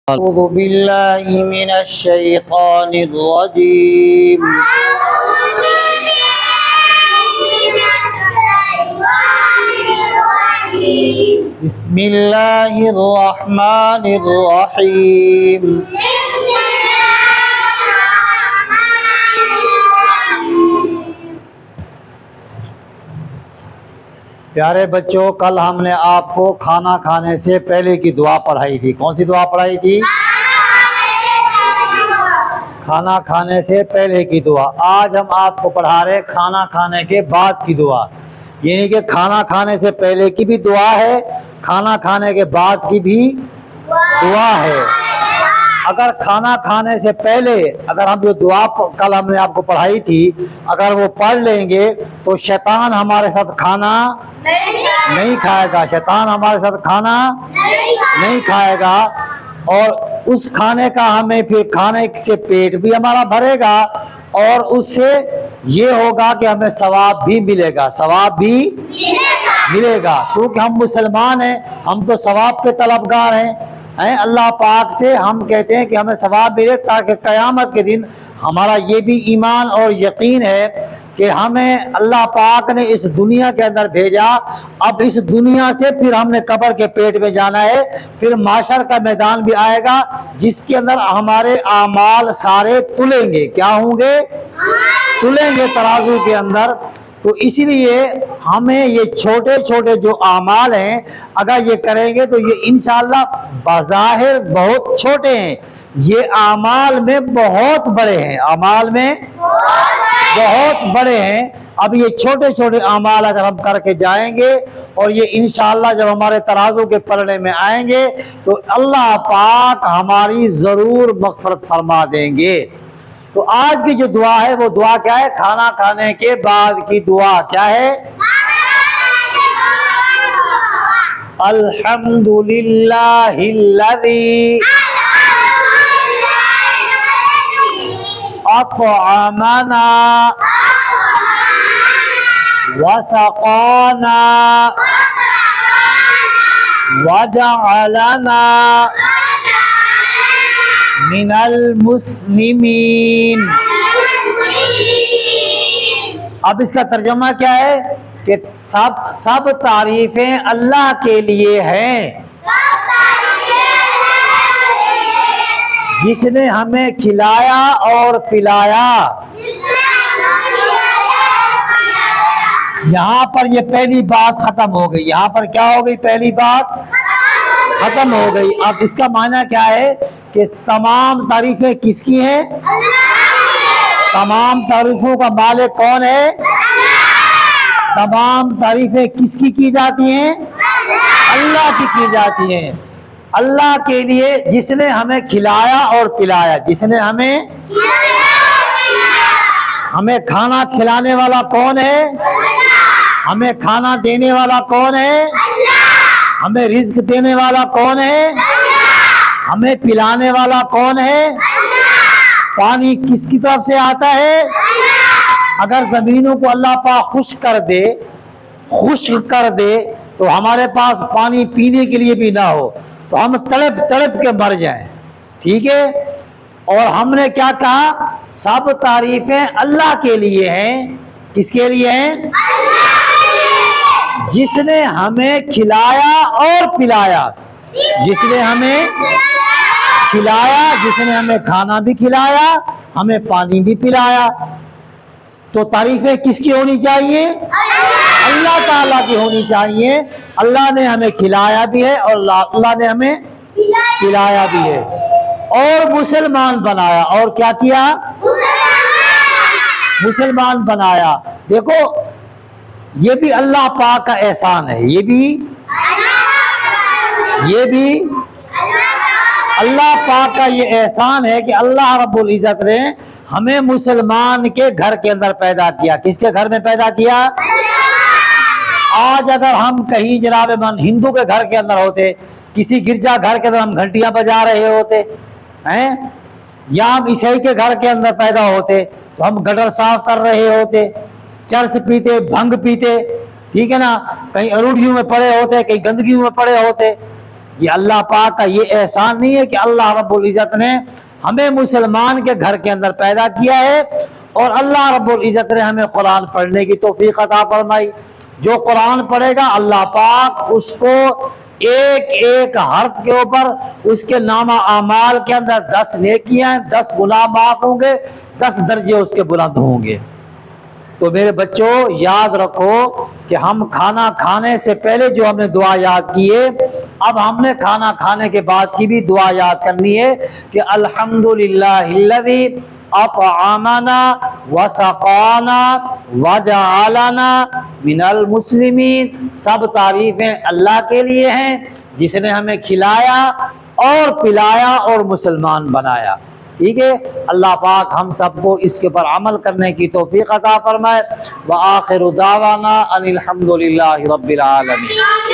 أعوذ بالله من الشيطان الرجيم بسم الله الرحمن الرحيم پیارے بچوں، کل ہم نے آپ کو کھانا کھانے سے پہلے کی دعا پڑھائی تھی۔ کون سی دعا پڑھائی تھی؟ کھانا کھانے سے پہلے کی دعا۔ آج ہم آپ کو پڑھا رہے کھانا کھانے کے بعد کی دعا، یعنی کہ کھانا کھانے سے پہلے کی بھی دعا ہے، کھانا کھانے کے بعد کی بھی دعا ہے۔ اگر کھانا کھانے سے پہلے اگر ہم جو دعا کل ہم نے آپ کو پڑھائی تھی اگر وہ پڑھ لیں گے تو شیطان ہمارے ساتھ کھانا نہیں کھائے گا، شیطان ہمارے ساتھ کھانا نہیں کھائے گا، اور اس کھانے کا ہمیں پھر کھانے سے پیٹ بھی ہمارا بھرے گا، اور اس سے یہ ہوگا کہ ہمیں ثواب بھی ملے گا، ثواب بھی ملے گا، کیونکہ ہم مسلمان ہیں، ہم تو ثواب کے طلبگار ہیں۔ اللہ پاک سے ہم کہتے ہیں کہ ہمیں ثواب ملے، تاکہ قیامت کے دن ہمارا یہ بھی ایمان اور یقین ہے کہ ہمیں اللہ پاک نے اس دنیا کے اندر بھیجا، اب اس دنیا سے پھر ہم نے قبر کے پیٹ میں جانا ہے، پھر محشر کا میدان بھی آئے گا جس کے اندر ہمارے اعمال سارے تلیں گے۔ کیا ہوں گے؟ تلیں گے ترازو کے اندر۔ تو اسی لیے ہمیں یہ چھوٹے چھوٹے جو اعمال ہیں اگر یہ کریں گے تو یہ انشاءاللہ بظاہر بہت چھوٹے ہیں، یہ اعمال میں بہت بڑے ہیں، اعمال میں بہت بڑے ہیں۔ اب یہ چھوٹے چھوٹے اعمال اگر ہم کر کے جائیں گے اور یہ انشاءاللہ جب ہمارے ترازو کے پلڑے میں آئیں گے تو اللہ پاک ہماری ضرور مغفرت فرما دیں گے۔ تو آج کی جو دعا ہے وہ دعا کیا ہے؟ کھانا کھانے کے بعد کی دعا کیا ہے؟ الحمدللہ الذی اطعمنا وسقانا وجعلنا من المسلمین۔ اب اس کا ترجمہ کیا ہے کہ سب تعریفیں اللہ کے لیے ہیں جس نے ہمیں کھلایا اور پلایا۔ یہاں پر یہ پہلی بات ختم ہو گئی، یہاں پر کیا ہو گئی؟ پہلی بات ختم ہو گئی۔ اب اس کا معنی کیا ہے کہ تمام تعریفیں کس کی ہیں؟ تمام تعریفوں کا مالک کون ہے؟ تمام تعریفیں کس کی جاتی ہیں؟ اللہ کی جاتی ہیں۔ اللہ کے لیے جس نے ہمیں کھلایا اور پلایا، جس نے ہمیں کھانا کھلانے والا کون ہے؟ ہمیں کھانا دینے والا کون ہے؟ ہمیں رزق دینے والا کون ہے؟ ہمیں پلانے والا کون ہے؟ پانی کس کی طرف سے آتا ہے؟ اگر زمینوں کو اللہ پاک خشک کر دے تو ہمارے پاس پانی پینے کے لیے بھی نہ ہو تو ہم تڑپ تڑپ کے مر جائیں، ٹھیک ہے؟ اور ہم نے کیا کہا؟ سب تعریفیں اللہ کے لیے ہیں۔ کس کے لیے ہیں؟ جس نے ہمیں کھلایا اور پلایا، جس نے ہمیں کھلایا، جس نے ہمیں کھانا بھی کھلایا، ہمیں پانی بھی پلایا۔ تو تعریفیں کس کی ہونی چاہیے؟ اللہ تعالیٰ کی ہونی چاہیے۔ اللہ نے ہمیں کھلایا بھی ہے اور اللہ نے ہمیں پلایا بھی ہے، اور مسلمان بنایا۔ اور کیا کیا؟ مسلمان بنایا۔ دیکھو یہ بھی اللہ پاک کا احسان ہے، یہ بھی اللہ پاک کا یہ احسان ہے کہ اللہ رب العزت نے ہمیں مسلمان کے گھر کے اندر پیدا کیا۔ کس کے گھر میں پیدا کیا؟ آج اگر ہم کہیں جناب من ہندو کے گھر کے اندر ہوتے، کسی گرجا گھر کے اندر ہم گھنٹیاں بجا رہے ہوتے ہیں، یا ہم عیسائی کے گھر کے اندر پیدا ہوتے تو ہم گٹر صاف کر رہے ہوتے، چرس پیتے، بھنگ پیتے، ٹھیک ہے نا، کہیں اروڑیوں میں پڑے ہوتے، کہیں گندگیوں میں پڑے ہوتے۔ یہ اللہ پاک کا یہ احسان نہیں ہے کہ اللہ رب العزت نے ہمیں مسلمان کے گھر کے اندر پیدا کیا ہے اور اللہ رب العزت نے ہمیں قرآن پڑھنے کی توفیق عطا فرمائی. جو قرآن پڑھے گا اللہ پاک اس کو ایک ایک حرف کے اوپر اس کے نامہ اعمال کے اندر 10 نیکیاں ہیں، 10 گناہ معاف ہوں گے، 10 درجے اس کے بلند ہوں گے. تو میرے بچوں یاد رکھو کہ ہم کھانا کھانے سے پہلے جو ہم نے دعا یاد کی ہے، اب ہم نے کھانا کھانے کے بعد کی بھی دعا یاد کرنی ہے کہ الحمدللہ الذی اطعمنا وسقانا وجعلنا من المسلمین. سب تعریفیں اللہ کے لیے ہیں جس نے ہمیں کھلایا اور پلایا اور مسلمان بنایا. ٹھیک ہے، اللہ پاک ہم سب کو اس کے پر عمل کرنے کی توفیق عطا فرمائے. وآخر دعوانا ان الحمدللہ رب العالمین.